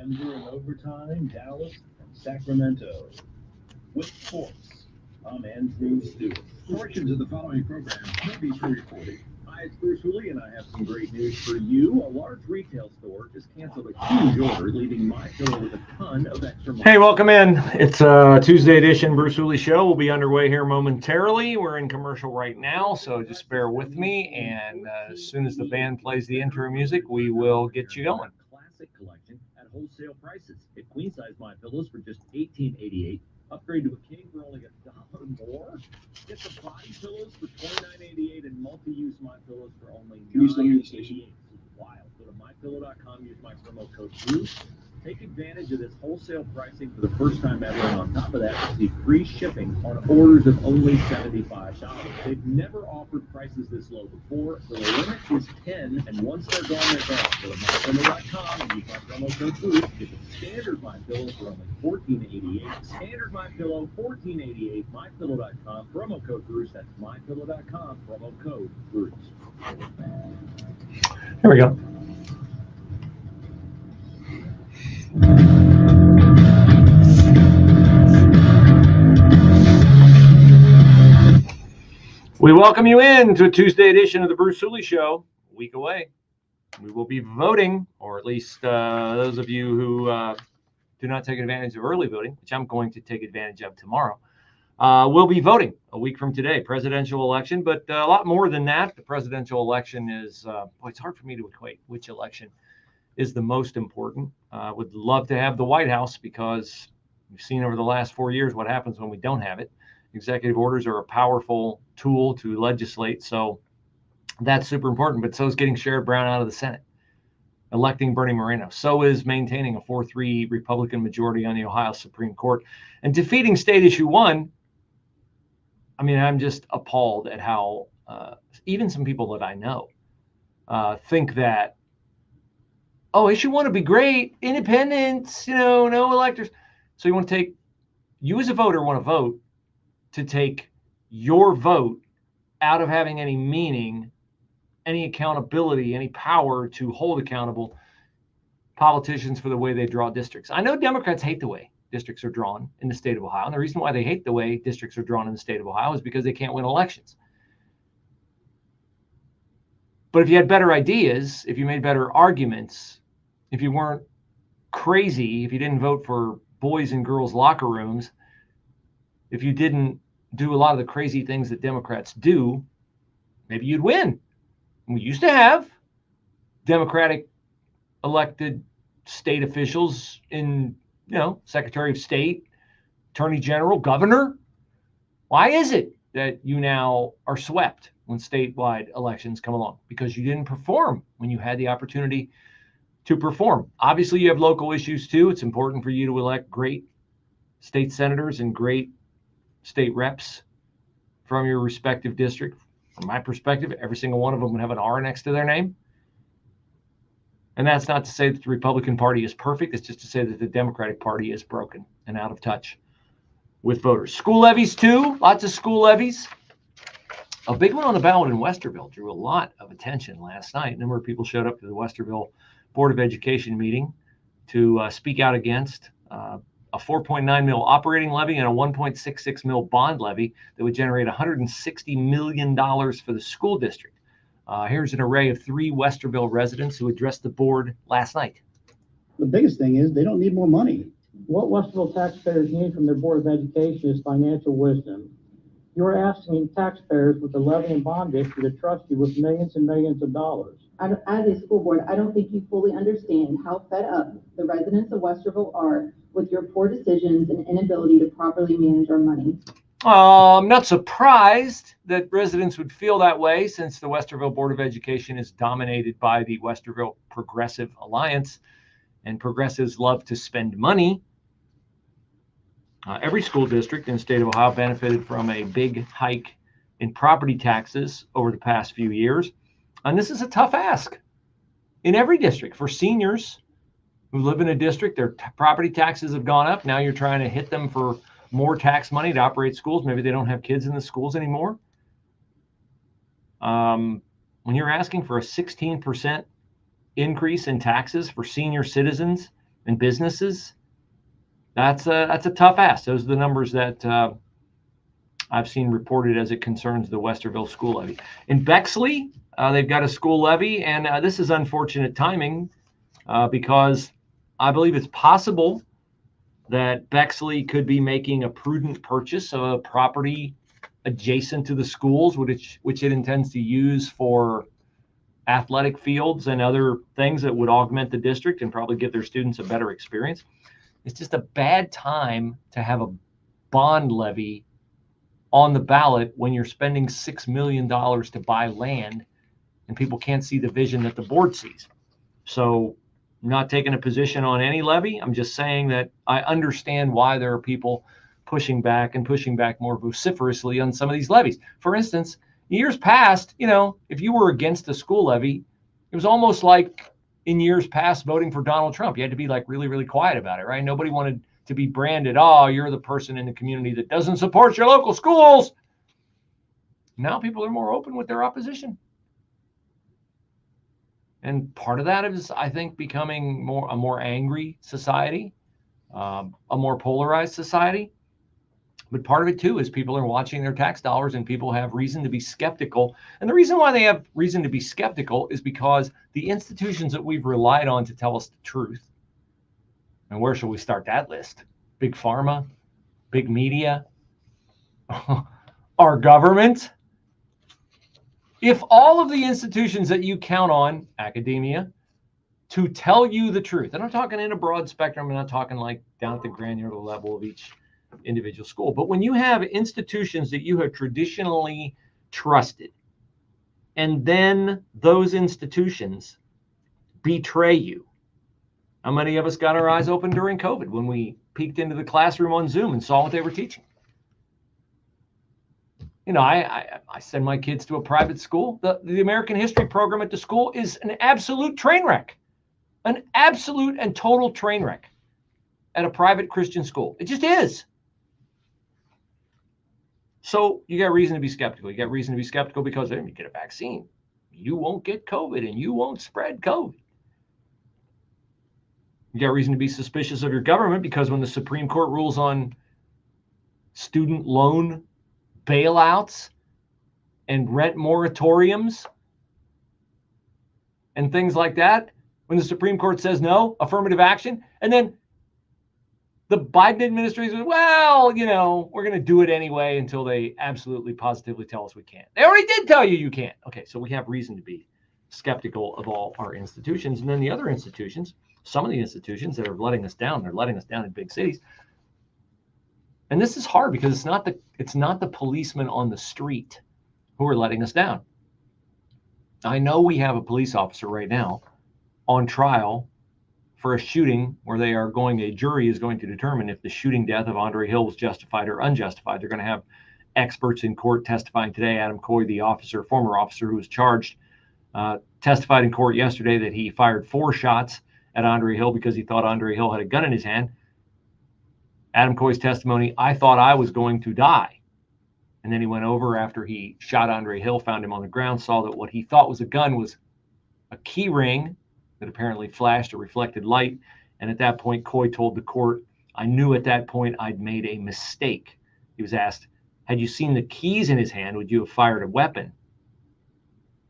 Denver in overtime, Dallas, and Sacramento. With sports, I'm Andrew Stewart. Portions of the following program may be pre-recorded. Hi, it's Bruce Hooley, and I have some great news for you. A large retail store just canceled a huge order, leaving my pillow with a ton of extra money. Hey, welcome in. It's a Tuesday edition Bruce Hooley Show. We'll be underway here momentarily. We're in commercial right now, so just bear with me. And as soon as the band plays the intro music, we will get you going. Classic collection at wholesale prices. Get queen size my pillows for just $18.88. Upgrade to a king for only $1 more. Get the body pillows for $29.88 and multi-use my pillows for only $9.88. Wild. Go to mypillow.com. Use my promo code BRUCE. Take advantage of this wholesale pricing for the first time ever, and on top of that, receive free shipping on orders of only $75. They've never offered prices this low before, so the limit is 10, and once they're gone, they're gone. Go to mypillow.com and use my promo code BRUCE. Get the standard My Pillow for only $14.88. Standard My Pillow, $14.88. mypillow.com, promo code BRUCE. That's mypillow.com, promo code BRUCE. Here we go. We welcome you in to a Tuesday edition of the Bruce Hooley Show. A week away, we will be voting, or at least those of you who do not take advantage of early voting, which I'm going to take advantage of tomorrow, will be voting a week from today, presidential election. But a lot more than that. The presidential election is, it's hard for me to equate which election is the most important. Would love to have the White House, because we've seen over the last 4 years what happens when we don't have it. Executive orders are a powerful tool to legislate, so that's super important. But so is getting Sherrod Brown out of the Senate, electing Bernie Moreno. So is maintaining a 4-3 Republican majority on the Ohio Supreme Court, and defeating State Issue 1. I mean, I'm just appalled at how even some people that I know think that, oh, Issue 1 would be great, independence, no electors. So you as a voter want to vote to take your vote out of having any meaning, any accountability, any power to hold accountable politicians for the way they draw districts. I know Democrats hate the way districts are drawn in the state of Ohio. And the reason why they hate the way districts are drawn in the state of Ohio is because they can't win elections. But if you had better ideas, if you made better arguments, if you weren't crazy, if you didn't vote for boys and girls locker rooms, if you didn't do a lot of the crazy things that Democrats do, maybe you'd win. We used to have Democratic elected state officials in, Secretary of State, Attorney General, Governor. Why is it that you now are swept when statewide elections come along? Because you didn't perform when you had the opportunity to perform. Obviously, you have local issues too. It's important for you to elect great state senators and great state reps from your respective district. From my perspective, every single one of them would have an R next to their name. And that's not to say that the Republican Party is perfect. It's just to say that the Democratic Party is broken and out of touch with voters. School levies too, lots of school levies. A big one on the ballot in Westerville drew a lot of attention last night. A number of people showed up to the Westerville Board of Education meeting to speak out against a 4.9 mil operating levy and a 1.66 mil bond levy that would generate $160 million for the school district. Here's an array of 3 Westerville residents who addressed the board last night. The biggest thing is they don't need more money. What Westerville taxpayers need from their Board of Education is financial wisdom. You're asking taxpayers with the levy and bond issue to trust you with millions and millions of dollars. As a school board, I don't think you fully understand how fed up the residents of Westerville are with your poor decisions and inability to properly manage our money. I'm not surprised that residents would feel that way, since the Westerville Board of Education is dominated by the Westerville Progressive Alliance, and progressives love to spend money. Every school district in the state of Ohio benefited from a big hike in property taxes over the past few years. And this is a tough ask in every district. For seniors who live in a district, their property taxes have gone up. Now you're trying to hit them for more tax money to operate schools. Maybe they don't have kids in the schools anymore. When you're asking for a 16% increase in taxes for senior citizens and businesses, that's a tough ask. Those are the numbers that I've seen reported as it concerns the Westerville school levy. In Bexley, they've got a school levy, and this is unfortunate timing because I believe it's possible that Bexley could be making a prudent purchase of a property adjacent to the schools, which it intends to use for athletic fields and other things that would augment the district and probably give their students a better experience. It's just a bad time to have a bond levy on the ballot when you're spending $6 million to buy land and people can't see the vision that the board sees. So I'm not taking a position on any levy. I'm just saying that I understand why there are people pushing back more vociferously on some of these levies. For instance, years past, if you were against a school levy, it was almost like in years past voting for Donald Trump. You had to be like really, really quiet about it, right? Nobody wanted to be branded, oh, you're the person in the community that doesn't support your local schools. Now people are more open with their opposition. And part of that is, I think, becoming a more angry society, a more polarized society. But part of it, too, is people are watching their tax dollars and people have reason to be skeptical. And the reason why they have reason to be skeptical is because the institutions that we've relied on to tell us the truth, and where shall we start that list? Big pharma, big media, our government. If all of the institutions that you count on, academia, to tell you the truth, and I'm talking in a broad spectrum, I'm not talking like down at the granular level of each individual school, but when you have institutions that you have traditionally trusted, and then those institutions betray you. How many of us got our eyes open during COVID when we peeked into the classroom on Zoom and saw what they were teaching? I send my kids to a private school. The American history program at the school is an absolute train wreck, an absolute and total train wreck at a private Christian school. It just is. So you got reason to be skeptical. You got reason to be skeptical because if you get a vaccine, you won't get COVID and you won't spread COVID. You got reason to be suspicious of your government because when the Supreme Court rules on student loan bailouts and rent moratoriums and things like that, when the Supreme Court says no, affirmative action, and then the Biden administration says, well, we're going to do it anyway until they absolutely positively tell us we can't. They already did tell you can't. Okay, so we have reason to be skeptical of all our institutions. And then the other institutions, some of the institutions that are letting us down, they're letting us down in big cities. And this is hard because it's not the policemen on the street who are letting us down. I know we have a police officer right now on trial for a shooting where a jury is going to determine if the shooting death of Andre Hill was justified or unjustified. They're going to have experts in court testifying today. Adam Coy, the former officer who was charged, testified in court yesterday that he fired 4 shots at Andre Hill because he thought Andre Hill had a gun in his hand. Adam Coy's testimony, I thought I was going to die. And then he went over after he shot Andre Hill, found him on the ground, saw that what he thought was a gun was a key ring that apparently flashed or reflected light. And at that point, Coy told the court, I knew at that point I'd made a mistake. He was asked, had you seen the keys in his hand, would you have fired a weapon?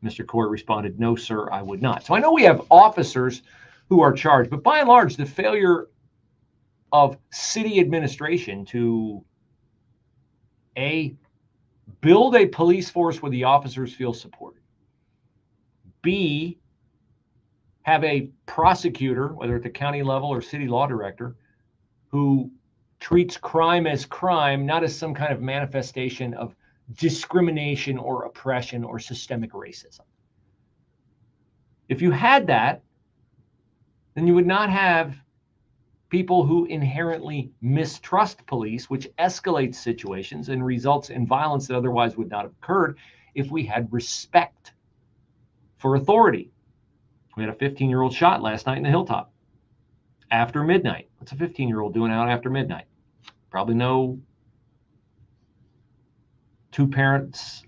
Mr. Coy responded, no, sir, I would not. So I know we have officers who are charged, but by and large, the failure of city administration to A, build a police force where the officers feel supported, B, have a prosecutor, whether at the county level or city law director, who treats crime as crime, not as some kind of manifestation of discrimination or oppression or systemic racism. If you had that, then you would not have people who inherently mistrust police, which escalates situations and results in violence that otherwise would not have occurred if we had respect for authority. We had a 15-year-old shot last night in the Hilltop after midnight. What's a 15-year-old doing out after midnight? Probably no two parents,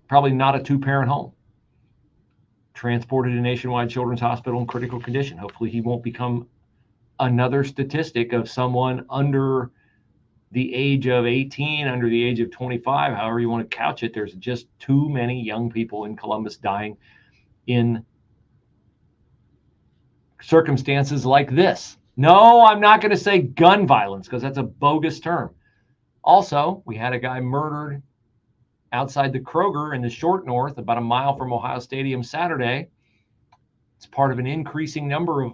probably not a 2-parent home. Transported to Nationwide Children's Hospital in critical condition. Hopefully he won't become another statistic of someone under the age of 18, under the age of 25, however you want to couch it. There's just too many young people in Columbus dying in circumstances like this. No, I'm not going to say gun violence because that's a bogus term. Also, we had a guy murdered outside the Kroger in the short north, about a mile from Ohio Stadium Saturday. It's part of an increasing number of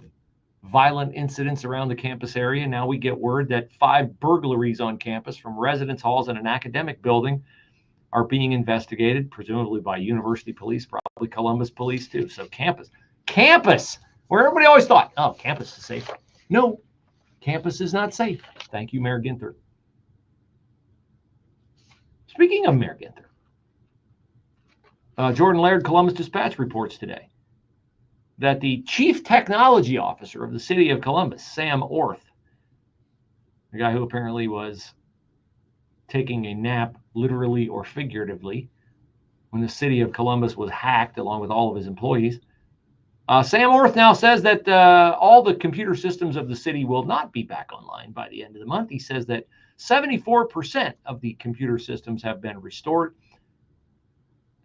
violent incidents around the campus area. Now we get word that 5 burglaries on campus from residence halls and an academic building are being investigated, presumably by University Police, probably Columbus Police too. So campus, where everybody always thought, oh, campus is safe. No, campus is not safe. Thank you, Mayor Ginther. Speaking of Mayor Ginther, Jordan Laird, Columbus Dispatch reports today that the Chief Technology Officer of the city of Columbus, Sam Orth, the guy who apparently was taking a nap, literally or figuratively, when the city of Columbus was hacked along with all of his employees, Sam Orth now says that all the computer systems of the city will not be back online by the end of the month. He says that 74% of the computer systems have been restored.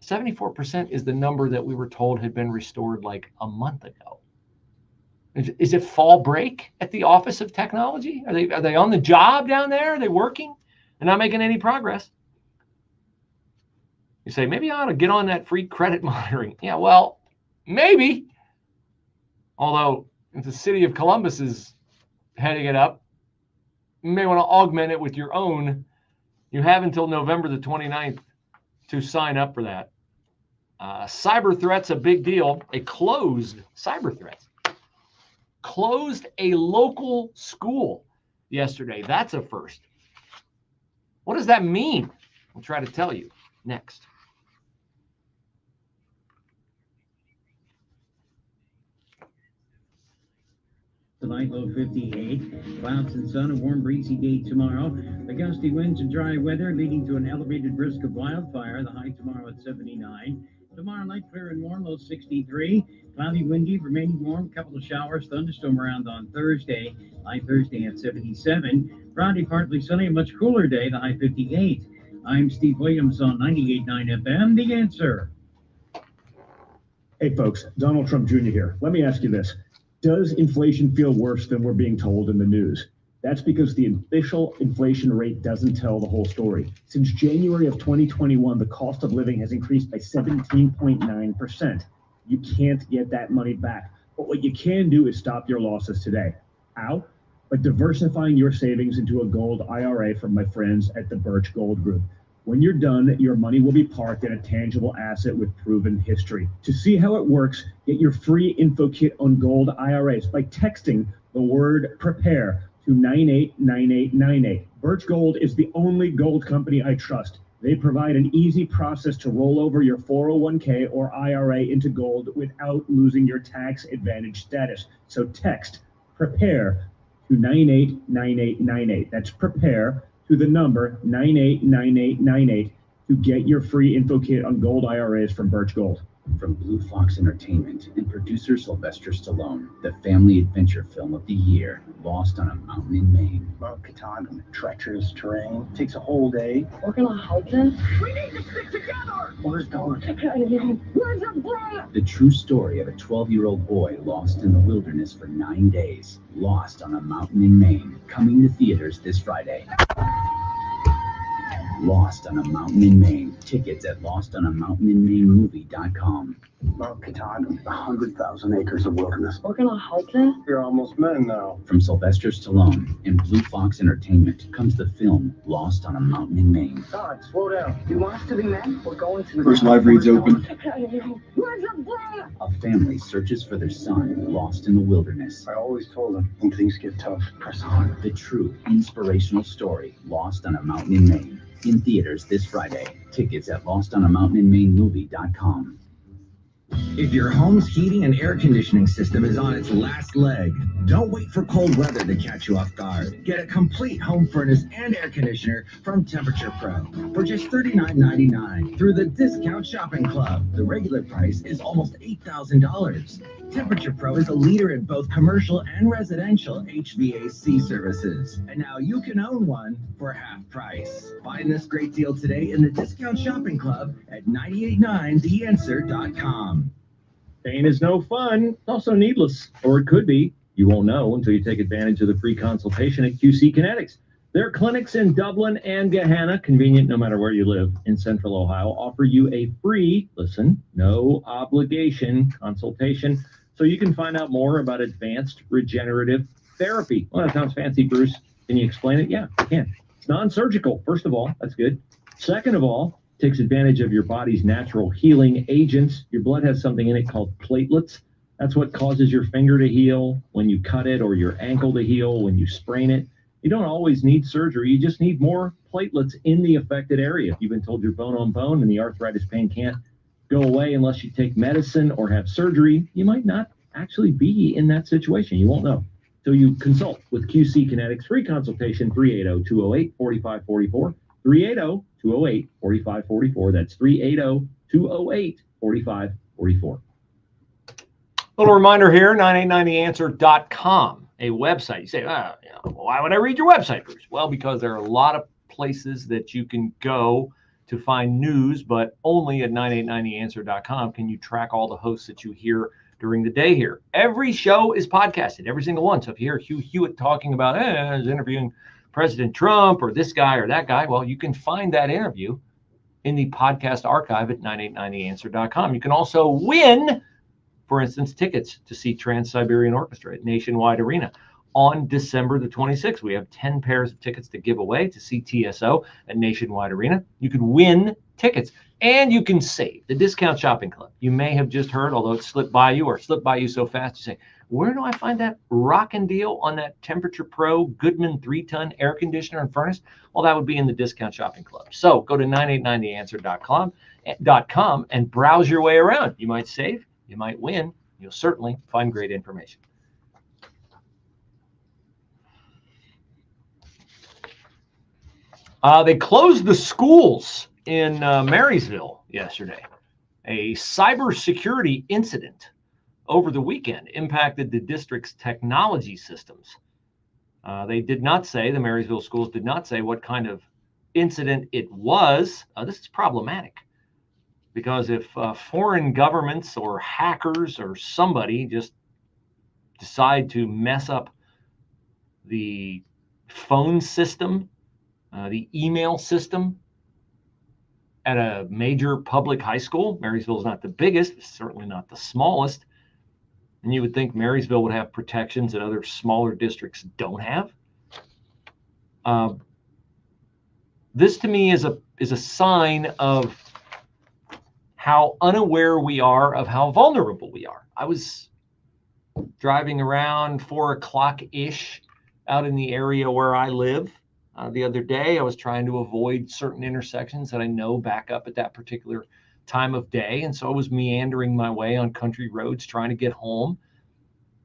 74% is the number that we were told had been restored like a month ago. Is it fall break at the Office of Technology? Are they on the job down there? Are they working and not making any progress? You say, maybe I ought to get on that free credit monitoring. Yeah, well, maybe. Although, if the city of Columbus is heading it up, you may want to augment it with your own. You have until November the 29th to sign up for that. Cyber threats, a big deal. A closed cyber threat. Closed a local school yesterday. That's a first. What does that mean? I'll try to tell you next. Tonight, low 58. Clouds and sun, a warm, breezy day tomorrow. The gusty winds and dry weather leading to an elevated risk of wildfire. The high tomorrow at 79. Tomorrow night, clear and warm, low 63. Cloudy, windy, remaining warm. Couple of showers, thunderstorm around on Thursday. High Thursday at 77. Friday, partly sunny, a much cooler day. The high 58. I'm Steve Williams on 98.9 FM. The Answer. Hey, folks. Donald Trump Jr. here. Let me ask you this. Does inflation feel worse than we're being told in the news? That's because the official inflation rate doesn't tell the whole story. Since January of 2021, the cost of living has increased by 17.9%. You can't get that money back. But what you can do is stop your losses today. How? By diversifying your savings into a gold IRA from my friends at the Birch Gold Group. When you're done, your money will be parked in a tangible asset with proven history. To see how it works, get your free info kit on gold IRAs by texting the word PREPARE to 989898. Birch Gold is the only gold company I trust. They provide an easy process to roll over your 401k or IRA into gold without losing your tax advantage status. So text PREPARE to 989898. That's PREPARE to the number 989898 to get your free info kit on gold IRAs from Birch Gold. From Blue Fox Entertainment and producer Sylvester Stallone, the family adventure film of the year, Lost on a Mountain in Maine. Mount Katahdin, treacherous terrain, takes a whole day. We're gonna hike this? We need to stick together! Where's Dawn? Where's your brother? The true story of a 12-year-old boy lost in the wilderness for 9 days. Lost on a Mountain in Maine, coming to theaters this Friday. Lost on a Mountain in Maine. Tickets at lostonamountainинmainemovie.com. Mount Katahdin, 100,000 acres of wilderness. We're gonna hike this? You're almost men now. From Sylvester Stallone and Blue Fox Entertainment comes the film Lost on a Mountain in Maine. God, slow down. You want us to be men? We're going to the First live read's open. Where's your brother? A family searches for their son lost in the wilderness. I always told them, when things get tough, press on. The true inspirational story, Lost on a Mountain in Maine. In theaters this Friday. Tickets at lostonamountaininmainemovie.com. If your home's heating and air conditioning system is on its last leg, don't wait for cold weather to catch you off guard. Get a complete home furnace and air conditioner from Temperature Pro for just $39.99 through the Discount Shopping Club. The regular price is almost $8,000. Temperature Pro is a leader in both commercial and residential HVAC services. And now you can own one for half price. Find this great deal today in the Discount Shopping Club at 989theanswer.com. Pain is no fun. It's also needless, or it could be. You won't know until you take advantage of the free consultation at QC Kinetics. Their clinics in Dublin and Gahanna, convenient no matter where you live in Central Ohio, offer you a free, listen, no obligation consultation so you can find out more about advanced regenerative therapy. Well, that sounds fancy, Bruce. Can you explain it? Yeah, I can. It's non-surgical, first of all. That's good. Second of all, takes advantage of your body's natural healing agents. Your blood has something in it called platelets. That's what causes your finger to heal when you cut it, or your ankle to heal when you sprain it. You don't always need surgery. You just need more platelets in the affected area. If you've been told you're bone on bone and the arthritis pain can't go away unless you take medicine or have surgery, you might not actually be in that situation. You won't know. So you consult with QC Kinetics. Free consultation, 380-208-4544. 380-208-4544. That's 380-208-4544. Little reminder here, 989theanswer.com, a website. You say, why would I read your website, Bruce? Well, because there are a lot of places that you can go to find news, but only at 989theanswer.com can you track all the hosts that you hear during the day here. Every show is podcasted, every single one. So if you hear Hugh Hewitt talking about, I was interviewing President Trump or this guy or that guy, well, you can find that interview in the podcast archive at 989theanswer.com. You can also win, for instance, tickets to see Trans-Siberian Orchestra at Nationwide Arena on December the 26th. We have 10 pairs of tickets to give away to see TSO at Nationwide Arena. You can win tickets and you can save. The Discount Shopping Club. You may have just heard, although it slipped by you so fast, you say, where do I find that rockin' deal on that Temperature Pro Goodman 3-ton air conditioner and furnace? Well, that would be in the Discount Shopping Club. So go to 989theanswer.com and browse your way around. You might save, you might win, you'll certainly find great information. They closed the schools in Marysville yesterday. A cybersecurity incident over the weekend impacted the district's technology systems. They did not say, the Marysville schools did not say what kind of incident it was. This is problematic because if foreign governments or hackers or somebody just decide to mess up the phone system, the email system at a major public high school, Marysville is not the biggest, certainly not the smallest, and you would think Marysville would have protections that other smaller districts don't have. This to me is a sign of how unaware we are of how vulnerable we are. I was driving around 4 o'clock-ish out in the area where I live the other day. I was trying to avoid certain intersections that I know back up at that particular time of day. And so I was meandering my way on country roads trying to get home.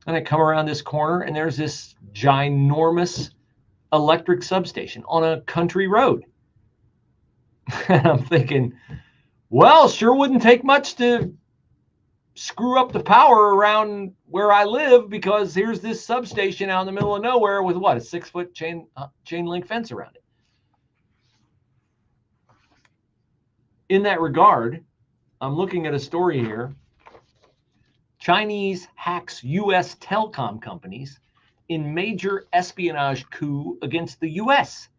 And I come around this corner and there's this ginormous electric substation on a country road. And I'm thinking, well, sure wouldn't take much to screw up the power around where I live, because here's this substation out in the middle of nowhere with what, a 6-foot chain link fence around it. In that regard, I'm looking at a story here. Chinese hacks U.S. telecom companies in major espionage coup against the U.S.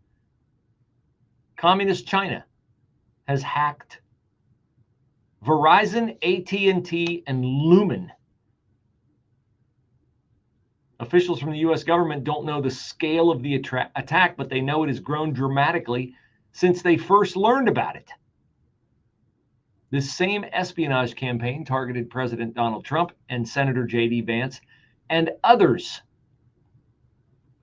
Communist China has hacked Verizon, AT&T, and Lumen. Officials from the U.S. government don't know the scale of the attack, but they know it has grown dramatically since they first learned about it. This same espionage campaign targeted President Donald Trump and Senator J.D. Vance and others.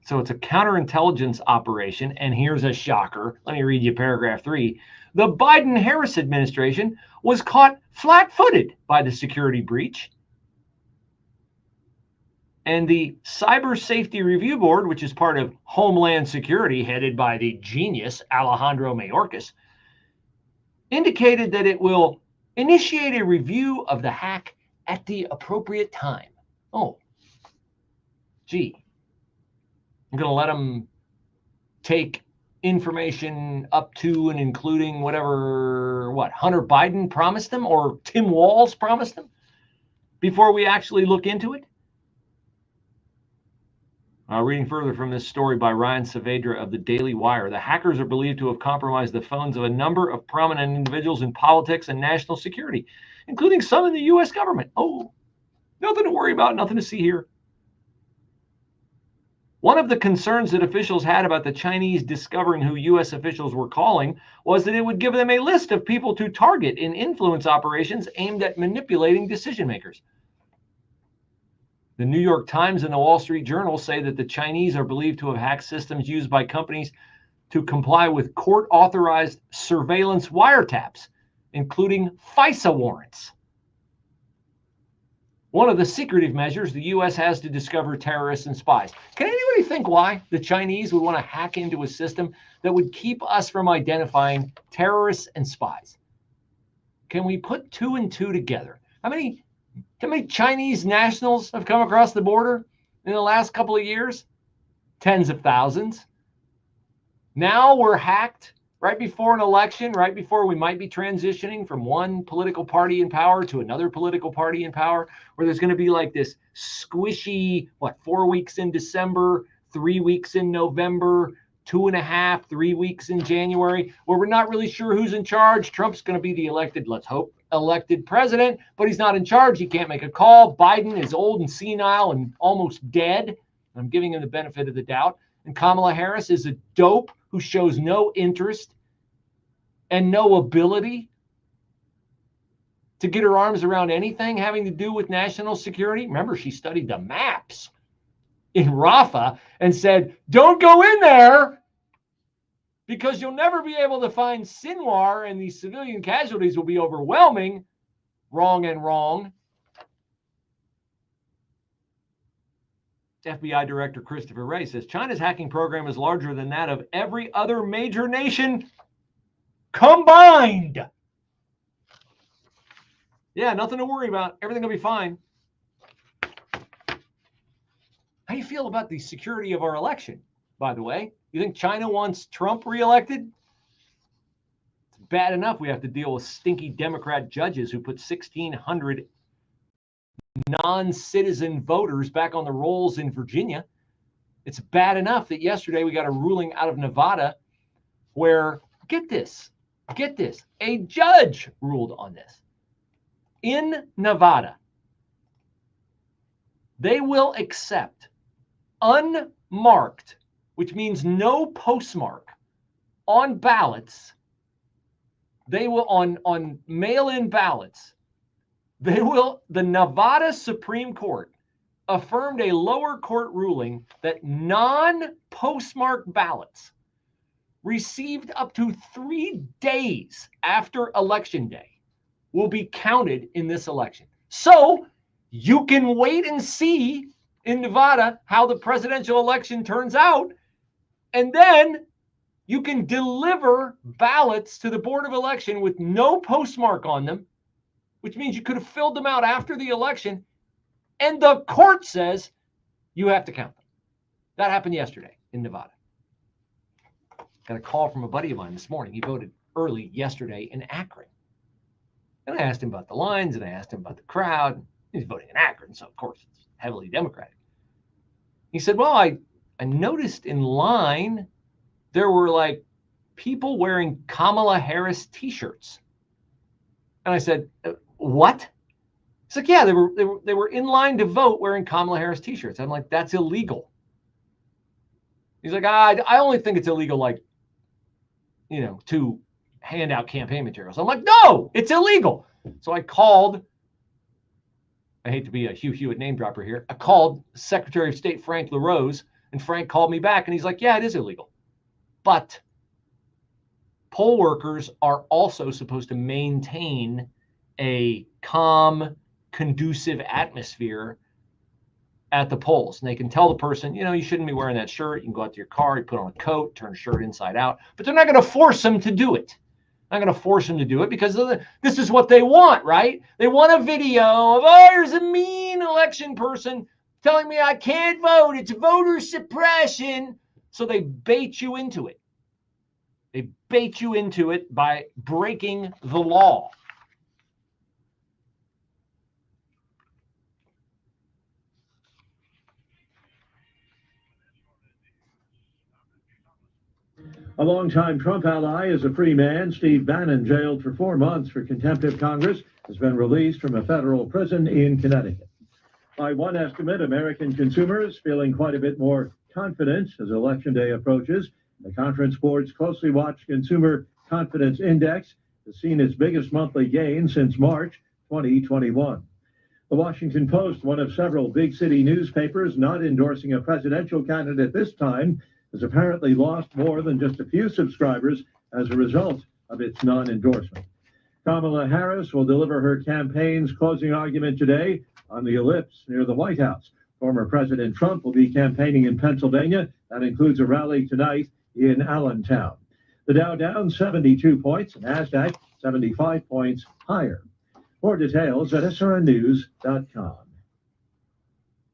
So it's a counterintelligence operation, and here's a shocker. Let me read you paragraph 3. The Biden-Harris administration was caught flat-footed by the security breach. And the Cyber Safety Review Board, which is part of Homeland Security, headed by the genius Alejandro Mayorkas, indicated that it will initiate a review of the hack at the appropriate time. Oh, gee, I'm going to let them take information up to and including whatever, Hunter Biden promised them or Tim Walz promised them before we actually look into it? Reading further from this story by Ryan Saavedra of the Daily Wire, the hackers are believed to have compromised the phones of a number of prominent individuals in politics and national security, including some in the U.S. government. Oh, nothing to worry about, nothing to see here. One of the concerns that officials had about the Chinese discovering who U.S. officials were calling was that it would give them a list of people to target in influence operations aimed at manipulating decision makers. The New York Times and the Wall Street Journal say that the Chinese are believed to have hacked systems used by companies to comply with court-authorized surveillance wiretaps, including FISA warrants. One of the secretive measures the U.S. has to discover terrorists and spies. Can anybody think why the Chinese would want to hack into a system that would keep us from identifying terrorists and spies? Can we put two and two together? How many Chinese nationals have come across the border in the last couple of years? Tens of thousands. Now we're hacked right before an election, right before we might be transitioning from one political party in power to another political party in power, where there's going to be like this squishy, 4 weeks in December, 3 weeks in November, 2.5, 3 weeks in January, where we're not really sure who's in charge. Trump's going to be the elected, let's hope, elected president, but he's not in charge. He can't make a call. Biden is old and senile and almost dead. I'm giving him the benefit of the doubt. And Kamala Harris is a dope who shows no interest and no ability to get her arms around anything having to do with national security. Remember, she studied the maps in Rafah and said, don't go in there because you'll never be able to find Sinwar and these civilian casualties will be overwhelming. Wrong and wrong. FBI Director Christopher Wray says China's hacking program is larger than that of every other major nation combined. Yeah, nothing to worry about. Everything will be fine. How do you feel about the security of our election, by the way? You think China wants Trump reelected? It's bad enough we have to deal with stinky Democrat judges who put 1,600 non-citizen voters back on the rolls in Virginia. It's bad enough that yesterday we got a ruling out of Nevada where, get this, a judge ruled on this. In Nevada, they will accept unmarked, which means no postmark, on ballots. They will, on mail-in ballots, the Nevada Supreme Court affirmed a lower court ruling that non-postmarked ballots received up to 3 days after Election Day will be counted in this election. So you can wait and see in Nevada how the presidential election turns out, and then you can deliver ballots to the Board of Election with no postmark on them, which means you could have filled them out after the election, and the court says you have to count them. That happened yesterday in Nevada. Got a call from a buddy of mine this morning. He voted early yesterday in Akron. And I asked him about the lines, and I asked him about the crowd. He's voting in Akron, so of course it's heavily Democratic. He said, well, I noticed in line there were like people wearing Kamala Harris t-shirts. And I said, what? He's like, yeah, they were in line to vote wearing Kamala Harris t-shirts. I'm like, that's illegal. He's like, I only think it's illegal, like, to hand out campaign materials. I'm like, no, it's illegal. So I called, I hate to be a Hugh Hewitt name dropper here. I called Secretary of State Frank LaRose, and Frank called me back, and he's like, yeah, it is illegal. But poll workers are also supposed to maintain a calm, conducive atmosphere at the polls. And they can tell the person, you shouldn't be wearing that shirt. You can go out to your car, you put on a coat, turn a shirt inside out. But they're not going to force them to do it. I'm not going to force them to do it because this is what they want, right? They want a video of, oh, here's a mean election person telling me I can't vote. It's voter suppression. So they bait you into it. They bait you into it by breaking the law. A longtime Trump ally is a free man. Steve Bannon, jailed for 4 months for contempt of Congress, has been released from a federal prison in Connecticut. By one estimate, American consumers feeling quite a bit more confident as Election Day approaches. The Conference Board's closely watched Consumer Confidence Index has seen its biggest monthly gain since March 2021. The Washington Post, one of several big city newspapers not endorsing a presidential candidate this time, has apparently lost more than just a few subscribers as a result of its non-endorsement. Kamala Harris will deliver her campaign's closing argument today on the Ellipse near the White House. Former President Trump will be campaigning in Pennsylvania. That includes a rally tonight in Allentown. The Dow down 72 points, NASDAQ 75 points higher. More details at srnnews.com.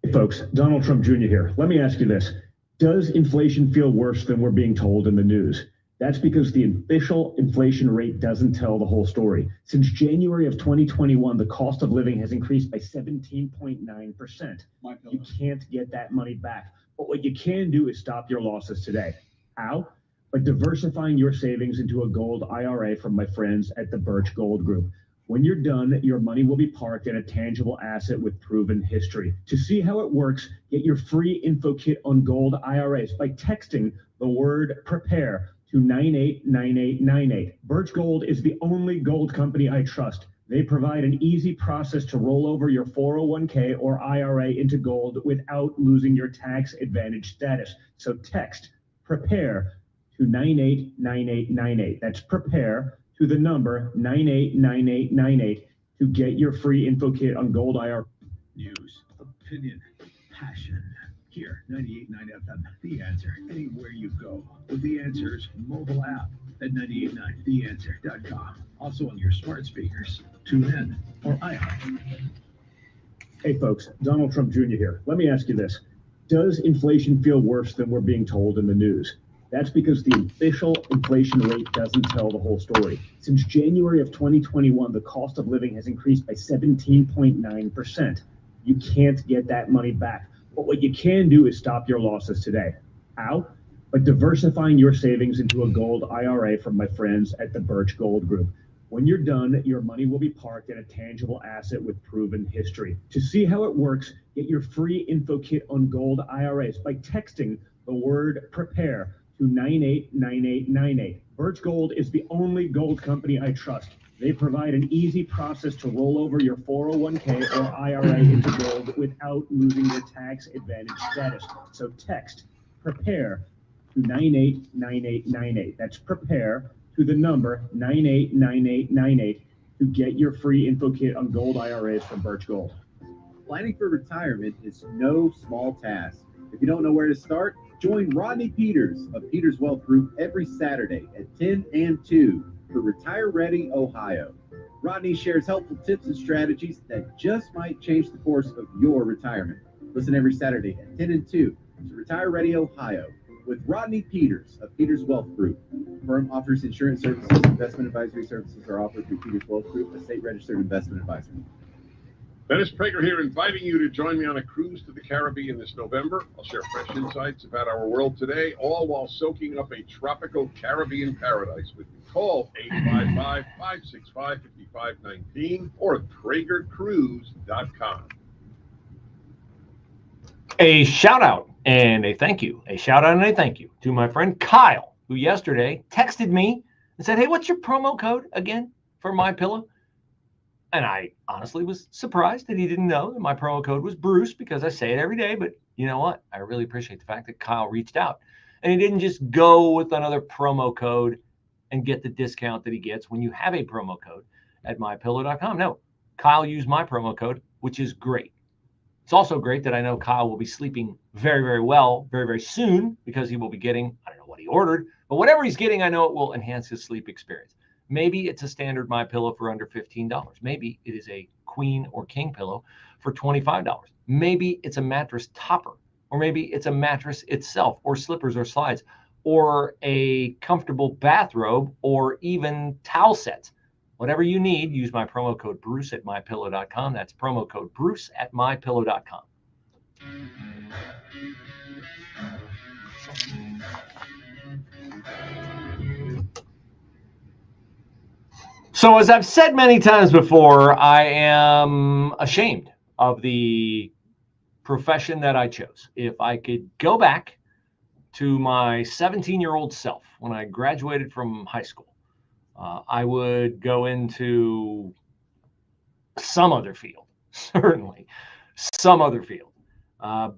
Hey folks, Donald Trump Jr. here. Let me ask you this. Does inflation feel worse than we're being told in the news? That's because the official inflation rate doesn't tell the whole story. Since January of 2021, the cost of living has increased by 17.9%. You can't get that money back. But what you can do is stop your losses today. How? By diversifying your savings into a gold IRA from my friends at the Birch Gold Group. When you're done, your money will be parked in a tangible asset with proven history. To see how it works, get your free info kit on gold IRAs by texting the word PREPARE to 989898. Birch Gold is the only gold company I trust. They provide an easy process to roll over your 401k or IRA into gold without losing your tax advantage status. So text PREPARE to 989898. That's PREPARE to the number 989898 to get your free info kit on gold IRA. News, opinion, passion. Here, 98.9 FM, The Answer, anywhere you go. With The Answer's mobile app at 989theanswer.com. Also on your smart speakers, TuneIn or iHeart. Hey folks, Donald Trump Jr. here. Let me ask you this. Does inflation feel worse than we're being told in the news? That's because the official inflation rate doesn't tell the whole story. Since January of 2021, the cost of living has increased by 17.9%. You can't get that money back. But what you can do is stop your losses today. How? By diversifying your savings into a gold IRA from my friends at the Birch Gold Group. When you're done, your money will be parked in a tangible asset with proven history. To see how it works, get your free info kit on gold IRAs by texting the word PREPARE to 989898. Birch Gold is the only gold company I trust. They provide an easy process to roll over your 401k or IRA into gold without losing your tax advantage status. So text PREPARE to 989898. That's PREPARE to the number 989898 to get your free info kit on gold IRAs from Birch Gold. Planning for retirement is no small task. If you don't know where to start, join Rodney Peters of Peters Wealth Group every Saturday at 10 and 2 for Retire Ready Ohio. Rodney shares helpful tips and strategies that just might change the course of your retirement. Listen every Saturday at 10 and 2 to Retire Ready Ohio with Rodney Peters of Peters Wealth Group. The firm offers insurance services. Investment advisory services are offered through Peters Wealth Group, a state-registered investment advisor. Dennis Prager here, inviting you to join me on a cruise to the Caribbean this November. I'll share fresh insights about our world today, all while soaking up a tropical Caribbean paradise with you. Call 855-565-5519 or PragerCruise.com. A shout out and a thank you. A shout out and a thank you to my friend Kyle, who yesterday texted me and said, hey, what's your promo code again for MyPillow? And I honestly was surprised that he didn't know that my promo code was Bruce because I say it every day. But you know what? I really appreciate the fact that Kyle reached out. And he didn't just go with another promo code and get the discount that he gets when you have a promo code at mypillow.com. No, Kyle used my promo code, which is great. It's also great that I know Kyle will be sleeping very, very well very, very soon because he will be getting, I don't know what he ordered, but whatever he's getting, I know it will enhance his sleep experience. Maybe it's a standard My Pillow for under $15. Maybe it is a queen or king pillow for $25. Maybe it's a mattress topper, or maybe it's a mattress itself, or slippers or slides, or a comfortable bathrobe, or even towel sets. Whatever you need, use my promo code Bruce at mypillow.com. That's promo code Bruce at mypillow.com. So as I've said many times before, I am ashamed of the profession that I chose. If I could go back to my 17-year-old self when I graduated from high school, I would go into some other field, certainly some other field,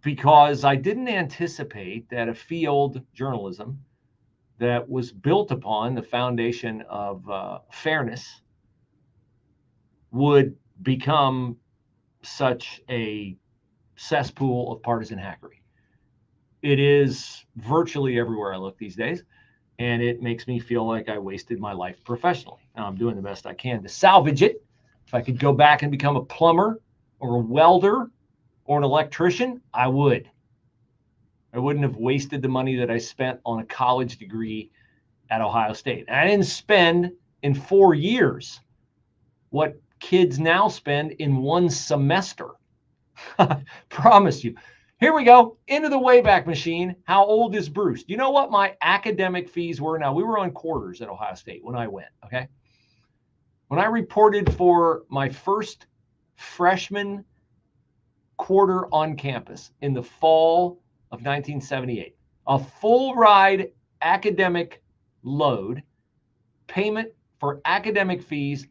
because I didn't anticipate that a field, journalism, that was built upon the foundation of fairness would become such a cesspool of partisan hackery. It is virtually everywhere I look these days, and it makes me feel like I wasted my life professionally. Now, I'm doing the best I can to salvage it. If I could go back and become a plumber or a welder or an electrician, I would. I wouldn't have wasted the money that I spent on a college degree at Ohio State. And I didn't spend in 4 years what kids now spend in 1 semester. Promise you. Here we go, into the Wayback Machine. How old is Bruce? Do you know what my academic fees were? Now, we were on quarters at Ohio State when I went, okay? When I reported for my first freshman quarter on campus in the fall of 1978, a full ride academic load, payment for academic fees,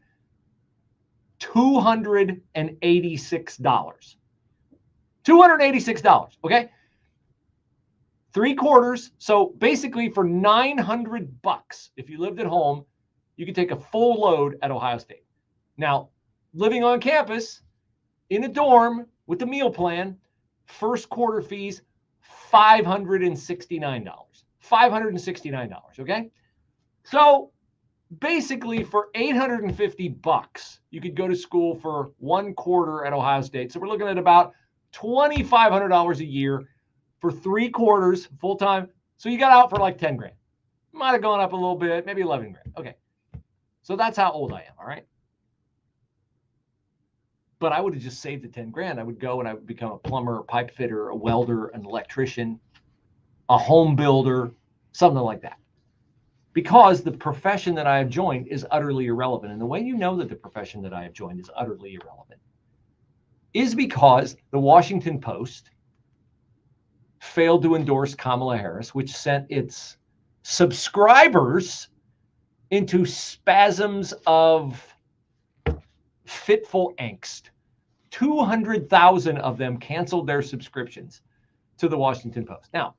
$286. $286, okay? 3 quarters. So basically for $900, if you lived at home, you could take a full load at Ohio State. Now, living on campus in a dorm with the meal plan, first quarter fees, $569. $569, okay? So basically for $850, you could go to school for 1 quarter at Ohio State. So we're looking at about $2,500 a year for 3 quarters full time. So you got out for like 10 grand. Might have gone up a little bit, maybe 11 grand. Okay. So that's how old I am. All right. But I would have just saved the 10 grand. I would go and I would become a plumber, a pipe fitter, a welder, an electrician, a home builder, something like that. Because the profession that I have joined is utterly irrelevant. And the way you know that the profession that I have joined is utterly irrelevant is because the Washington Post failed to endorse Kamala Harris, which sent its subscribers into spasms of fitful angst. 200,000 of them canceled their subscriptions to the Washington Post. Now,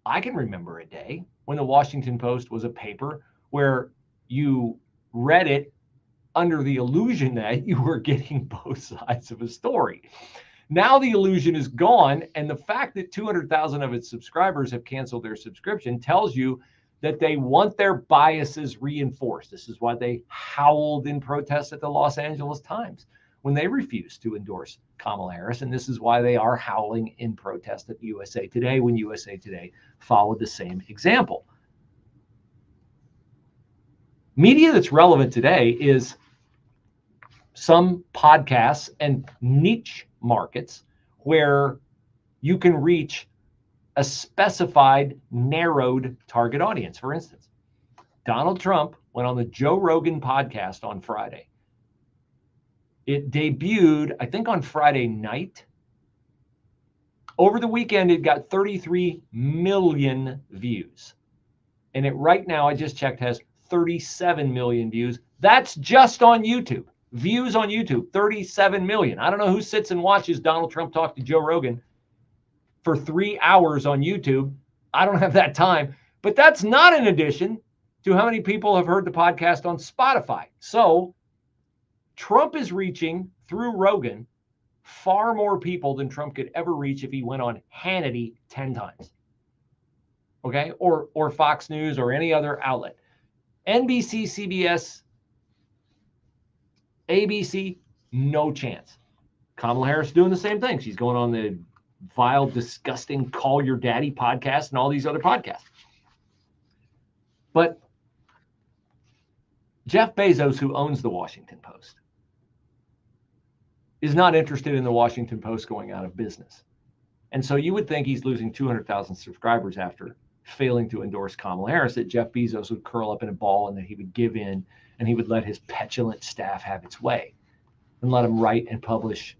I can remember a day when the Washington Post was a paper where you read it under the illusion that you were getting both sides of a story. Now the illusion is gone, and the fact that 200,000 of its subscribers have canceled their subscription tells you that they want their biases reinforced. This is why they howled in protest at the Los Angeles Times when they refused to endorse Kamala Harris, and this is why they are howling in protest at USA Today when USA Today followed the same example. Media that's relevant today is some podcasts and niche markets where you can reach a specified, narrowed target audience. For instance, Donald Trump went on the Joe Rogan podcast on Friday. It debuted, I think, on Friday night. Over the weekend, it got 33 million views. And it right now, I just checked, has 37 million views. That's just on YouTube. Views on YouTube, 37 million. I don't know who sits and watches Donald Trump talk to Joe Rogan for 3 hours on YouTube. I don't have that time. But that's not in addition to how many people have heard the podcast on Spotify. So Trump is reaching, through Rogan, far more people than Trump could ever reach if he went on Hannity 10 times. Okay? Or Fox News or any other outlet. NBC, CBS, ABC, no chance. Kamala Harris doing the same thing. She's going on the vile, disgusting Call Your Daddy podcast and all these other podcasts. But Jeff Bezos, who owns the Washington Post, is not interested in the Washington Post going out of business. And so you would think he's losing 200,000 subscribers after failing to endorse Kamala Harris, that Jeff Bezos would curl up in a ball and that he would give in and he would let his petulant staff have its way and let them write and publish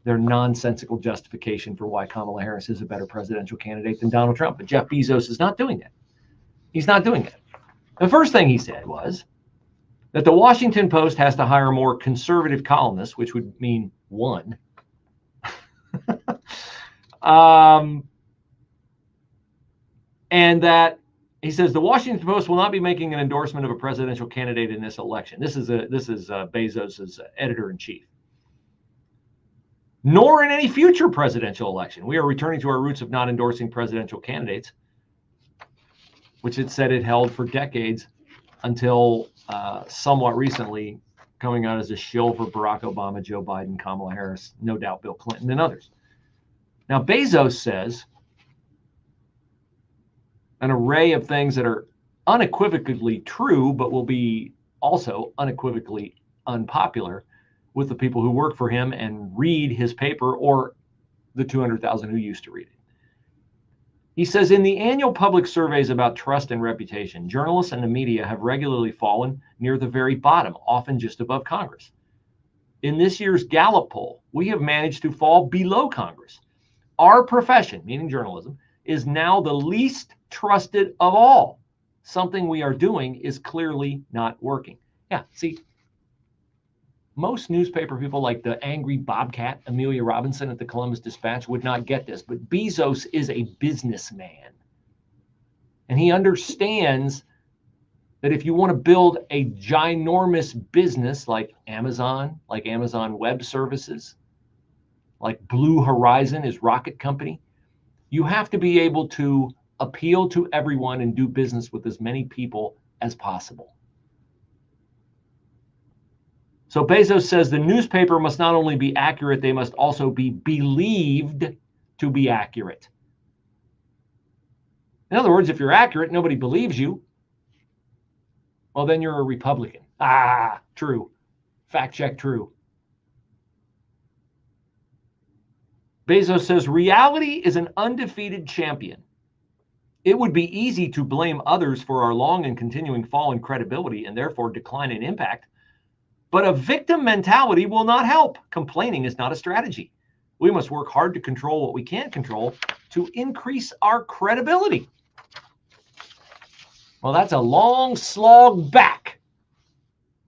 their nonsensical justification for why Kamala Harris is a better presidential candidate than Donald Trump. But Jeff Bezos is not doing that. He's not doing that. The first thing he said was that the Washington Post has to hire more conservative columnists, which would mean one. And that he says the Washington Post will not be making an endorsement of a presidential candidate in this election. This is Bezos's editor-in-chief. Nor in any future presidential election. We are returning to our roots of not endorsing presidential candidates, which it said it held for decades until somewhat recently coming out as a shill for Barack Obama, Joe Biden, Kamala Harris, no doubt Bill Clinton, and others. Now, Bezos says an array of things that are unequivocally true, but will be also unequivocally unpopular with the people who work for him and read his paper, or the 200,000 who used to read it. He says, in the annual public surveys about trust and reputation, journalists and the media have regularly fallen near the very bottom, often just above Congress. In this year's Gallup poll, we have managed to fall below Congress. Our profession, meaning journalism, is now the least trusted of all. Something we are doing is clearly not working. Yeah, see, most newspaper people like the angry Bobcat, Amelia Robinson at the Columbus Dispatch, would not get this, but Bezos is a businessman. And he understands that if you want to build a ginormous business like Amazon Web Services, like Blue Horizon, his rocket company, you have to be able to appeal to everyone and do business with as many people as possible. So Bezos says the newspaper must not only be accurate, they must also be believed to be accurate. In other words, if you're accurate, nobody believes you. Well, then you're a Republican. Ah, true. Fact check, true. Bezos says reality is an undefeated champion. It would be easy to blame others for our long and continuing fall in credibility and therefore decline in impact. But a victim mentality will not help. Complaining is not a strategy. We must work hard to control what we can't control to increase our credibility. Well, that's a long slog back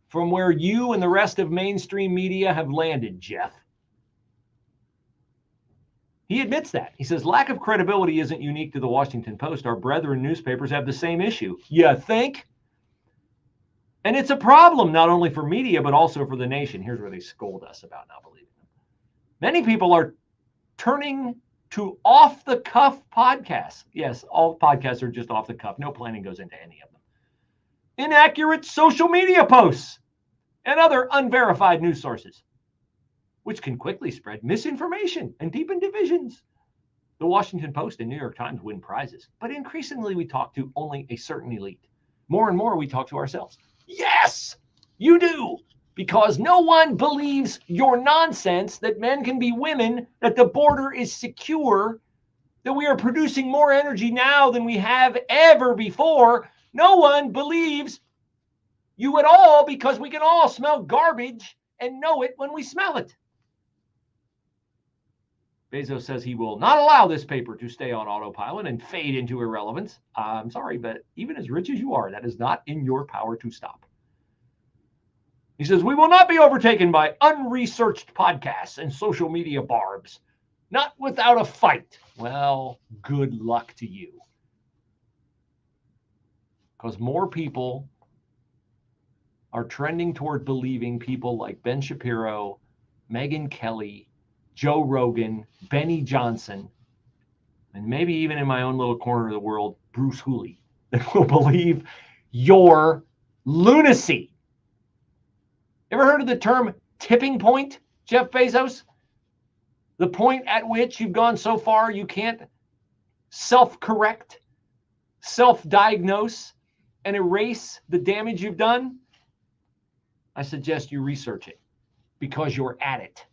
from where you and the rest of mainstream media have landed, Jeff. He admits that. He says lack of credibility isn't unique to the Washington Post. Our brethren newspapers have the same issue. You think? And it's a problem not only for media, but also for the nation. Here's where they scold us about not believing them. Many people are turning to off-the-cuff podcasts. Yes, all podcasts are just off the cuff. No planning goes into any of them. Inaccurate social media posts and other unverified news sources, which can quickly spread misinformation and deepen divisions. The Washington Post and New York Times win prizes, but increasingly we talk to only a certain elite. More and more we talk to ourselves. Yes, you do, because no one believes your nonsense that men can be women, that the border is secure, that we are producing more energy now than we have ever before. No one believes you at all because we can all smell garbage and know it when we smell it. Bezos says he will not allow this paper to stay on autopilot and fade into irrelevance. I'm sorry, but even as rich as you are, that is not in your power to stop. He says, we will not be overtaken by unresearched podcasts and social media barbs, not without a fight. Well, good luck to you. Because more people are trending toward believing people like Ben Shapiro, Megyn Kelly, Joe Rogan, Benny Johnson, and maybe even in my own little corner of the world, Bruce Hooley, that will believe your Lunacy. Ever heard of the term tipping point, Jeff Bezos? The point at which you've gone so far you can't self-correct, self-diagnose, and erase the damage you've done? I suggest you research it because you're at it.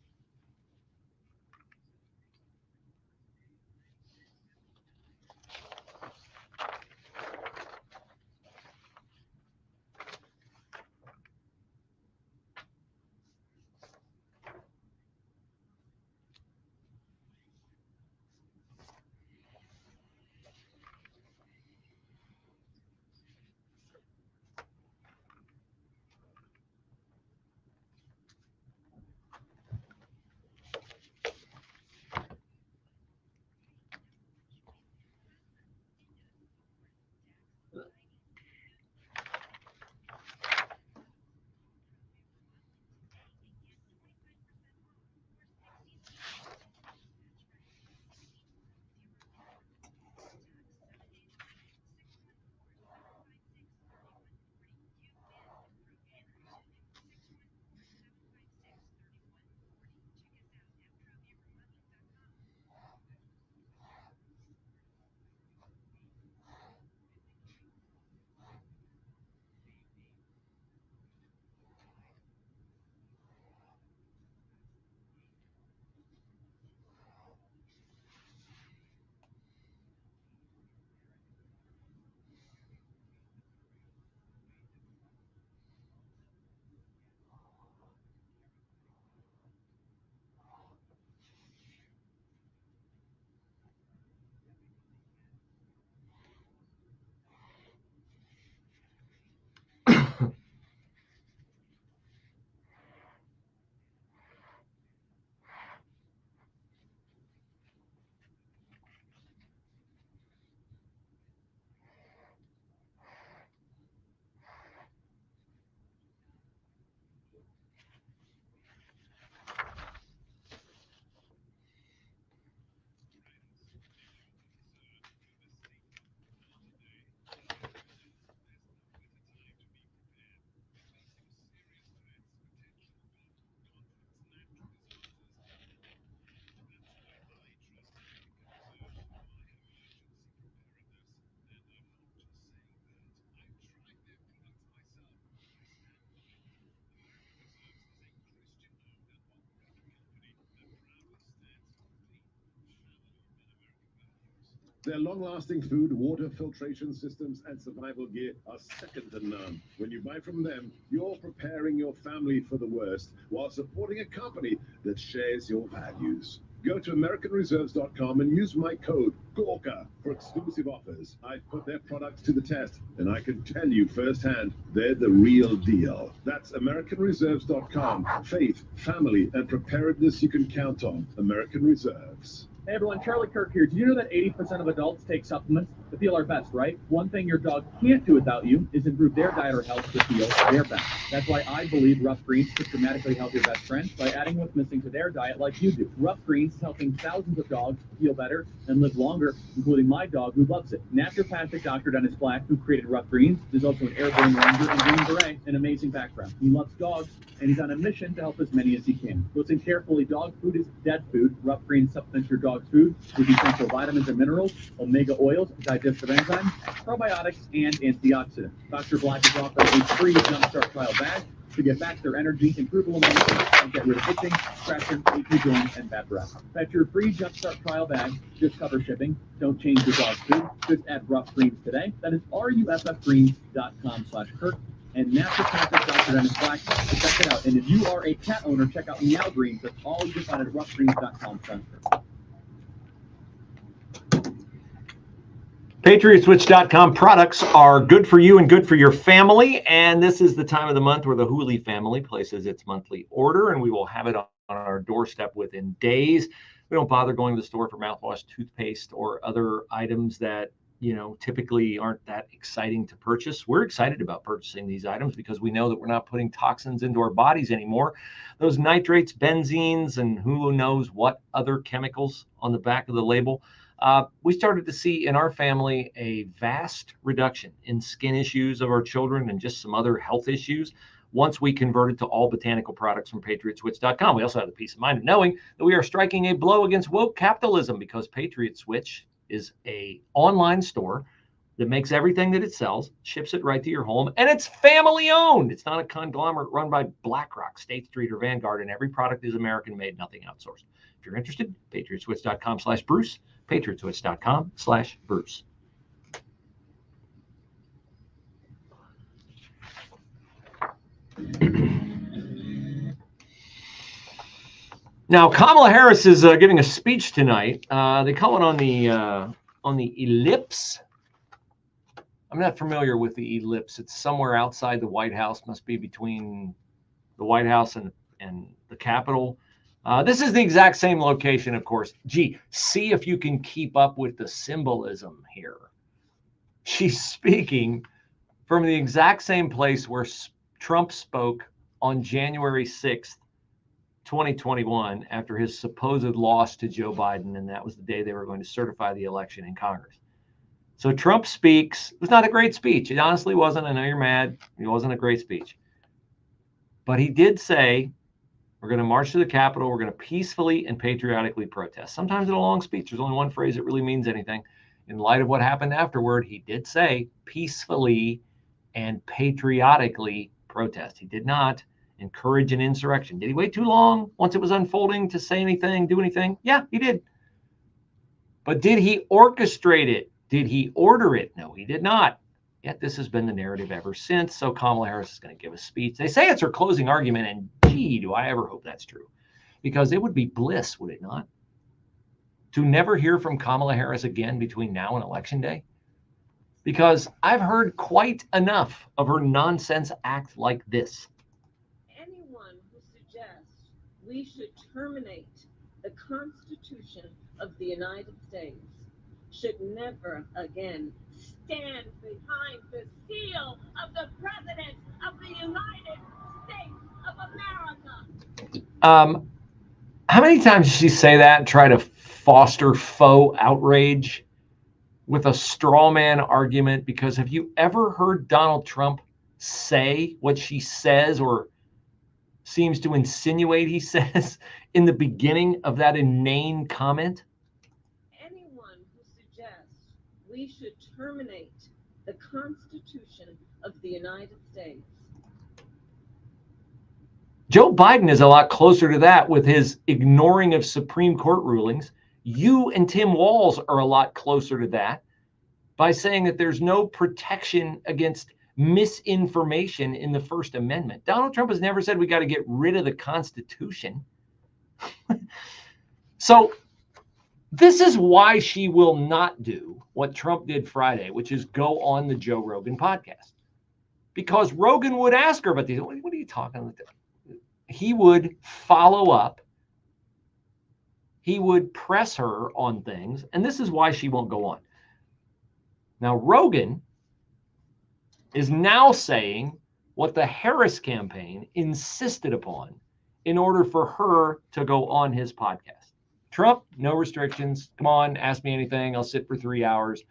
Their long-lasting food, water filtration systems, and survival gear are second to none. When you buy from them, you're preparing your family for the worst while supporting a company that shares your values. Go to AmericanReserves.com and use my code GORKA for exclusive offers. I've put their products to the test, and I can tell you firsthand, they're the real deal. That's AmericanReserves.com. Faith, family, and preparedness you can count on. American Reserves. Hey everyone, Charlie Kirk here. Did you know that 80% of adults take supplements to feel our best, right? One thing your dog can't do without you is improve their diet or health to feel their best. That's why I believe Rough Greens could dramatically help your best friend by adding what's missing to their diet like you do. Rough Greens is helping thousands of dogs feel better and live longer, including my dog who loves it. Naturopathic Dr. Dennis Black, who created Rough Greens, is also an airborne ranger and Green Beret, an amazing background. He loves dogs, and he's on a mission to help as many as he can. Listen carefully, dog food is dead food. Rough Greens supplements your dog's food with essential vitamins and minerals, omega oils, digestive enzymes, probiotics, and antioxidants. Dr. Black is offering a free Jumpstart trial bag to get back their energy, improve elimination, and get rid of itching, scratching, achy joints, and bad breath. That's your free Jumpstart trial bag. Just cover shipping. Don't change your dog's food. Just add Rough Greens today. That is ruffgreens.com/Kirk. And naturopathic Dr. Dennis Black. So check it out. And if you are a cat owner, check out Meow Greens. That's all you can find at ruffgreens.com/Kirk. PatriotSwitch.com products are good for you and good for your family. And this is the time of the month where the Hooley family places its monthly order, and we will have it on our doorstep within days. We don't bother going to the store for mouthwash, toothpaste, or other items that, typically aren't that exciting to purchase. We're excited about purchasing these items because we know that we're not putting toxins into our bodies anymore. Those nitrates, benzenes, and who knows what other chemicals on the back of the label. We started to see in our family a vast reduction in skin issues of our children and just some other health issues once we converted to all botanical products from patriotswitch.com. We also have the peace of mind of knowing that we are striking a blow against woke capitalism, because Patriot Switch is a online store that makes everything that it sells, ships it right to your home, and it's family owned. It's not a conglomerate run by BlackRock, State Street, or Vanguard, and every product is American made, nothing outsourced. If you're interested, patriotswitch.com/Bruce, patriotswitch.com/Bruce. Now, Kamala Harris is giving a speech tonight. They call it on the ellipse. I'm not familiar with the ellipse. It's somewhere outside the White House. Must be between the White House and the Capitol. This is the exact same location, of course. Gee, see if you can keep up with the symbolism here. She's speaking from the exact same place where Trump spoke on January 6th, 2021, after his supposed loss to Joe Biden, and that was the day they were going to certify the election in Congress. So Trump speaks. It was not a great speech. It honestly wasn't. I know you're mad. It wasn't a great speech. But he did say, we're going to march to the Capitol. We're going to peacefully and patriotically protest. Sometimes in a long speech, there's only one phrase that really means anything. In light of what happened afterward, he did say peacefully and patriotically protest. He did not encourage an insurrection. Did he wait too long once it was unfolding to say anything, do anything? Yeah, he did. But did he orchestrate it? Did he order it? No, he did not. Yet this has been the narrative ever since. So Kamala Harris is going to give a speech. They say it's her closing argument, and gee, do I ever hope that's true. Because it would be bliss, would it not? To never hear from Kamala Harris again between now and Election Day. Because I've heard quite enough of her nonsense act like this. Anyone who suggests we should terminate the Constitution of the United States should never again stand behind the seal of the President of the United States of America. How many times did she say that and try to foster faux outrage with a straw man argument? Because have you ever heard Donald Trump say what she says, or seems to insinuate he says, in the beginning of that inane comment? Anyone who suggests we should terminate the Constitution of the United States. Joe Biden is a lot closer to that with his ignoring of Supreme Court rulings. You and Tim Walz are a lot closer to that by saying that there's no protection against misinformation in the First Amendment. Donald Trump has never said we got to get rid of the Constitution. So this is why she will not do what Trump did Friday, which is go on the Joe Rogan podcast. Because Rogan would ask her about these. What are you talking about? He would follow up. He would press her on things. And this is why she won't go on. Now, Rogan is now saying what the Harris campaign insisted upon in order for her to go on his podcast. Trump, no restrictions. Come on, ask me anything. I'll sit for 3 hours.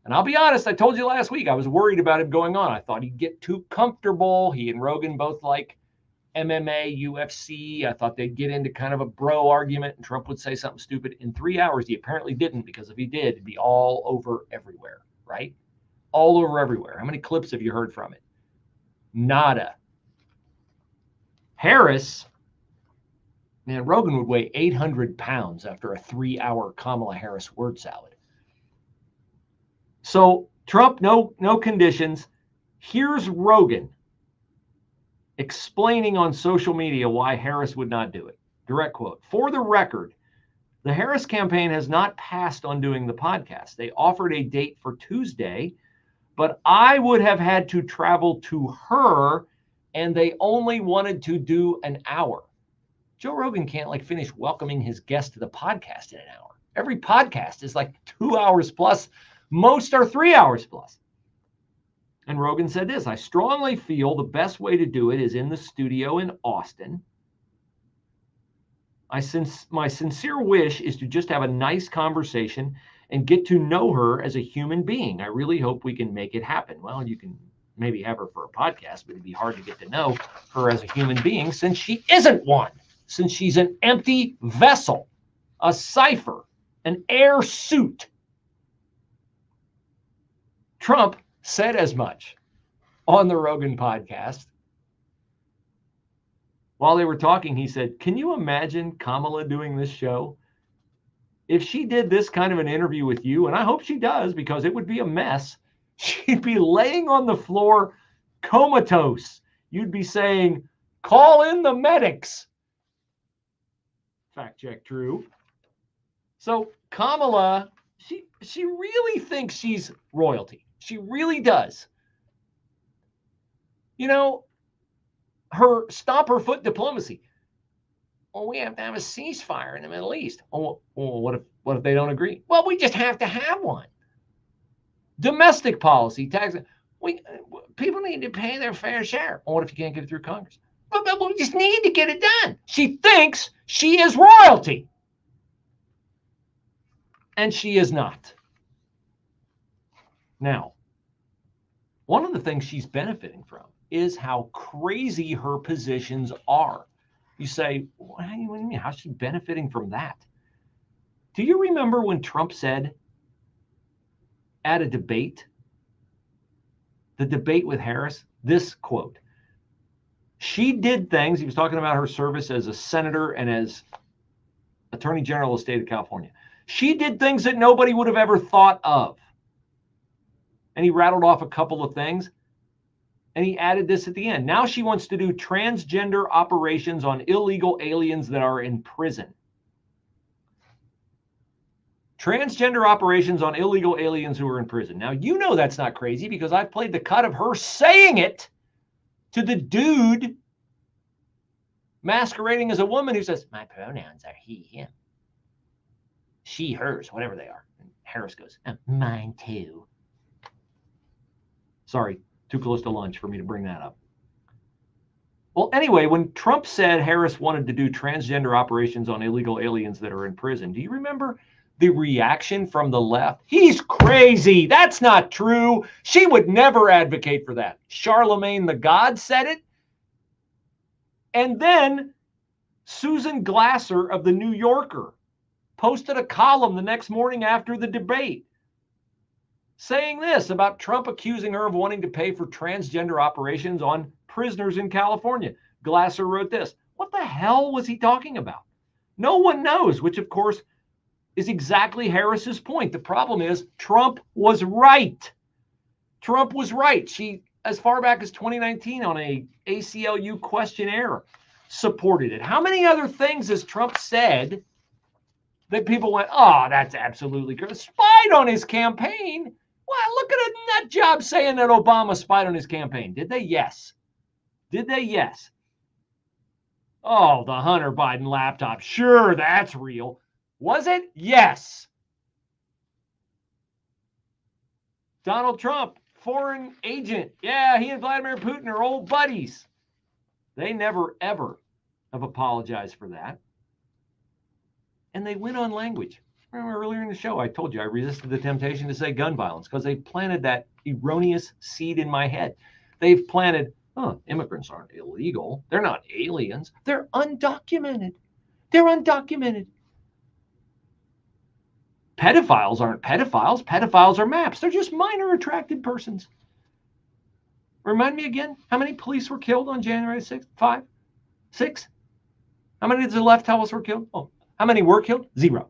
And I'll be honest, I told you last week, I was worried about him going on. I thought he'd get too comfortable. He and Rogan both like MMA, UFC. I thought they'd get into kind of a bro argument and Trump would say something stupid. In 3 hours, he apparently didn't, because if he did, it'd be all over everywhere, right? All over everywhere. How many clips have you heard from it? Nada. Harris, man, Rogan would weigh 800 pounds after a 3-hour Kamala Harris word salad. So Trump, no conditions. Here's Rogan explaining on social media why Harris would not do it. Direct quote. For the record, the Harris campaign has not passed on doing the podcast. They offered a date for Tuesday, but I would have had to travel to her, and they only wanted to do an hour. Joe Rogan can't finish welcoming his guest to the podcast in an hour. Every podcast is 2 hours plus. Most are 3 hours plus. And Rogan said this: I strongly feel the best way to do it is in the studio in Austin. My sincere wish is to just have a nice conversation and get to know her as a human being. I really hope we can make it happen. Well, you can maybe have her for a podcast, but it'd be hard to get to know her as a human being since she isn't one, since she's an empty vessel, a cipher, an air suit. Trump said as much on the Rogan podcast. While they were talking, he said, can you imagine Kamala doing this show? If she did this kind of an interview with you, and I hope she does because it would be a mess, she'd be laying on the floor comatose. You'd be saying, call in the medics. Fact check true. So Kamala, she really thinks she's royalty. She really does. You know, her stomp her foot diplomacy. Well, we have to have a ceasefire in the Middle East. Oh, well, what if they don't agree? Well, we just have to have one. Domestic policy, tax. People need to pay their fair share. Well, what if you can't get it through Congress? But we just need to get it done. She thinks she is royalty. And she is not. Now, one of the things she's benefiting from is how crazy her positions are. You say, what do you mean? How's she benefiting from that? Do you remember when Trump said at a debate, the debate with Harris, this quote, she did things, he was talking about her service as a senator and as Attorney General of the state of California. She did things that nobody would have ever thought of. And he rattled off a couple of things. And he added this at the end. Now she wants to do transgender operations on illegal aliens that are in prison. Transgender operations on illegal aliens who are in prison. Now, you know that's not crazy because I've played the cut of her saying it to the dude masquerading as a woman who says, my pronouns are he, him. She, hers, whatever they are. And Harris goes, mine too. Sorry, too close to lunch for me to bring that up. Well, anyway, when Trump said Harris wanted to do transgender operations on illegal aliens that are in prison, do you remember the reaction from the left? He's crazy. That's not true. She would never advocate for that. Charlemagne the God said it. And then Susan Glasser of the New Yorker posted a column the next morning after the debate saying this about Trump accusing her of wanting to pay for transgender operations on prisoners in California. Glasser wrote this. What the hell was he talking about? No one knows, which of course is exactly Harris's point. The problem is Trump was right. Trump was right. She, as far back as 2019 on a ACLU questionnaire, supported it. How many other things has Trump said that people went, oh, that's absolutely good? Spied on his campaign? Well, look at a nut job saying that Obama spied on his campaign. Did they? Yes. Did they? Yes. Oh, the Hunter Biden laptop. Sure, that's real. Was it? Yes. Donald Trump, foreign agent. Yeah, he and Vladimir Putin are old buddies. They never, ever have apologized for that. And they went on language. Remember earlier in the show, I told you I resisted the temptation to say gun violence because they planted that erroneous seed in my head. They've planted, immigrants aren't illegal. They're not aliens. They're undocumented. They're undocumented. Pedophiles aren't pedophiles. Pedophiles are maps. They're just minor attracted persons. Remind me again, how many police were killed on January 6th? 5? 6? How many does the left tell us were killed? Oh, how many were killed? 0.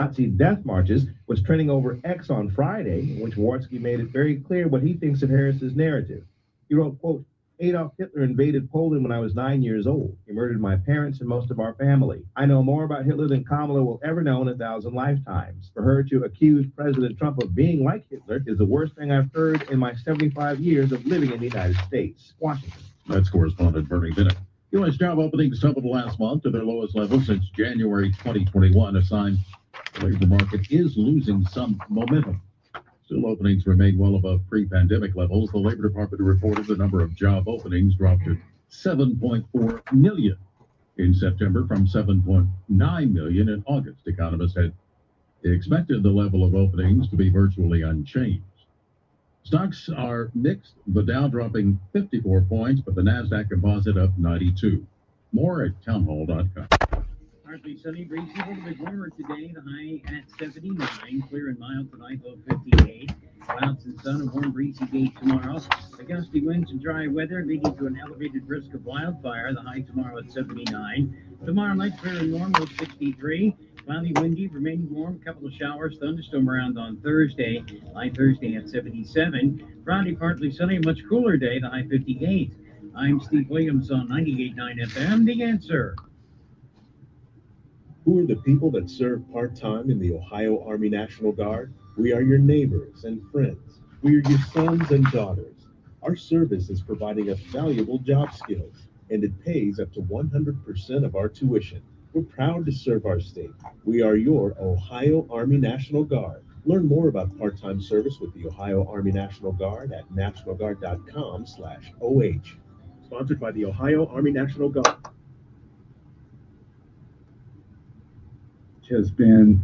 Nazi death marches was trending over X on Friday, in which Warski made it very clear what he thinks of Harris's narrative. He wrote, quote, Adolf Hitler invaded Poland when I was 9 years old. He murdered my parents and most of our family. I know more about Hitler than Kamala will ever know in 1,000 lifetimes. For her to accuse President Trump of being like Hitler is the worst thing I've heard in my 75 years of living in the United States. Washington. That's correspondent Bernie Bennett. U.S. job openings tumbled last month to their lowest level since January 2021, a sign the labor market is losing some momentum. Still, openings remain well above pre-pandemic levels. The Labor Department reported the number of job openings dropped to 7.4 million in September from 7.9 million in August. Economists had expected the level of openings to be virtually unchanged. Stocks are mixed, the Dow dropping 54 points, but the NASDAQ composite up 92. More at townhall.com. Partly sunny, breezy, a little bit warmer today. The high at 79. Clear and mild tonight, low 58. Clouds and sun, a warm, breezy day tomorrow. The gusty winds and dry weather leading to an elevated risk of wildfire. The high tomorrow at 79. Tomorrow night, clear and warm, low 63. Cloudy, windy, remaining warm. Couple of showers, thunderstorm around on Thursday. High Thursday at 77. Friday, partly sunny, much cooler day. The high 58. I'm Steve Williams on 98.9 FM. The Answer. Who are the people that serve part-time in the Ohio Army National Guard? We are your neighbors and friends. We are your sons and daughters. Our service is providing us valuable job skills, and it pays up to 100% of our tuition. We're proud to serve our state. We are your Ohio Army National Guard. Learn more about part-time service with the Ohio Army National Guard at nationalguard.com/OH. Sponsored by the Ohio Army National Guard. Has been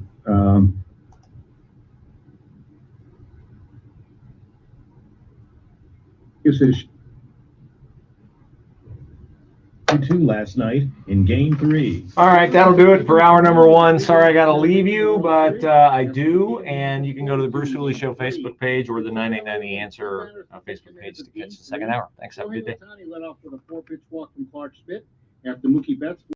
Two last night in Game 3. All right, that'll do it for hour number one. Sorry I got to leave you, but I do. And you can go to the Bruce Hooley Show Facebook page or the 989 The Answer Facebook page to catch the second hour. Thanks. Have a good day. Led off with a 4-pitch walk from Clark Schmidt after Mookie Betts